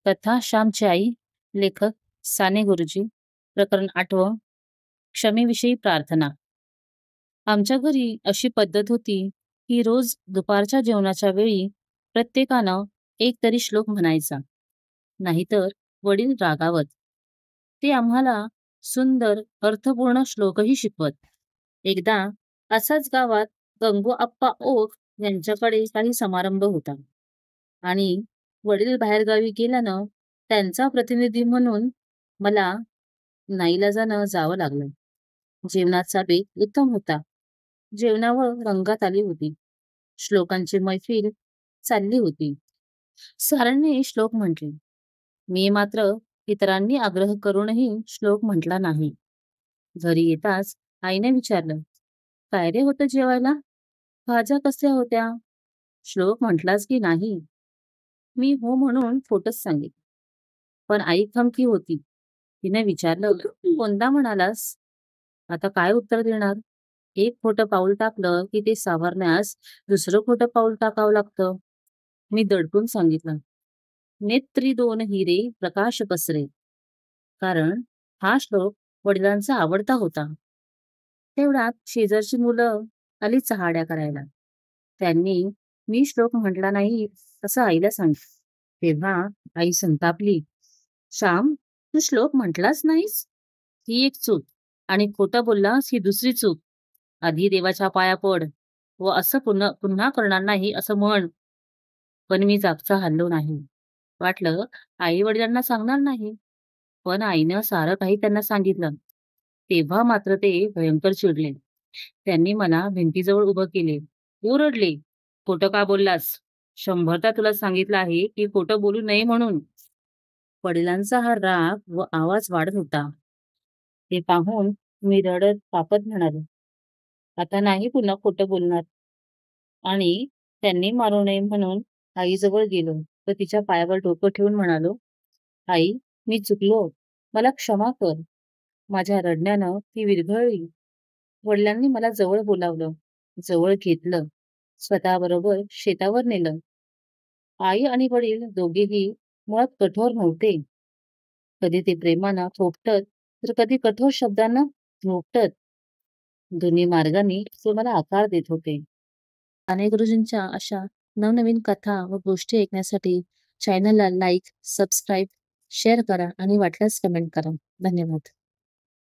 कथा श्यामची आई. लेखक साने गुरुजी. प्रकरण 8. क्षमेविषयी प्रार्थना. आमच्या घरी अशी पद्धत होती की रोज दुपारच्या जेवणाच्या वेळी प्रत्येकानं एक तरी श्लोक म्हणायचा, नाहीतर वडील रागावत. ते आम्हाला सुंदर अर्थपूर्ण श्लोकही शिकवत. एकदा असाच गावात गंगू आप्पा ओक यांच्याकडे काही समारंभ होता आणि वडील बाहेरगावी गेल्यानं त्यांचा प्रतिनिधी म्हणून मला नाईलाजानं जावं लागलं. जेवणाचा बेत उत्तम होता. जेवणावर रंगात आली होती. श्लोकांची मैफिल चालली होती. साऱ्यांनी श्लोक म्हटले. मी मात्र इतरांनी आग्रह करूनही श्लोक म्हटला नाही. घरी येताच आईने विचारलं, काय रे होतं जेवायला? भाज्या कसल्या होत्या? श्लोक म्हटलास की नाही? मी हो म्हणून खोटंच सांगितलं. पण आई खमकी होती. तिने विचारलं, कोणता म्हणालास? आता काय उत्तर देणार? एक खोटं पाऊल टाकलं की ते सावरण्यास दुसरं खोटं पाऊल टाकावं लागतं. मी दडपून सांगितलं, नेत्री दोन हिरे प्रकाश पसरे. कारण हा श्लोक वडिलांचा आवडता होता. तेवढ्यात शेजारची मुलं आली चहाड्या करायला. त्यांनी मी श्लोक म्हटला नाही असं आईला सांगितलं. तेव्हा आई संतापली, श्याम, तू श्लोक म्हटलाच नाहीस? ही एक चूक, आणि खोटं बोललास ही दुसरी चूक. आधी देवाच्या पाया पड व असं पुन्हा पुन्हा करणार नाही असं म्हण. पण मी जागचा हल्लो नाही. वाटलं आई वडिलांना सांगणार नाही, पण आईनं सारं काही त्यांना सांगितलं. तेव्हा मात्र ते भयंकर चिडले. त्यांनी मला भिंतीजवळ उभं केले. ओरडले, खोटं का बोललास? 100दा तुला सांगितलं आहे की खोटं बोलू नये म्हणून. वडिलांचा हा राग व आवाज वाढत होता. ते पाहून मी रडत कापत म्हणाले, आता नाही पुन्हा खोटं बोलणार. आणि त्यांनी मारू नये म्हणून आईजवळ गेलो व तिच्या पायावर डोकं ठेवून म्हणालो, आई, मी चुकलो, मला क्षमा कर. माझ्या रडण्यानं ती विरघळली. वडिलांनी मला जवळ बोलावलं, जवळ घेतलं, स्वतःबरोबर शेतावर नेलं. आई आणि वडील दोघेही मुळात कठोर नव्हते. कधी ते प्रेमानं थोपटत, तर कधी कठोर शब्दांना झोपटत. दोन्ही मार्गांनी ते मला आकार देत होते. साने गुरुजींच्या अशा नवनवीन कथा व गोष्टी ऐकण्यासाठी चॅनलला लाईक, सबस्क्राईब, शेअर करा आणि वाटल्यास कमेंट करा. धन्यवाद.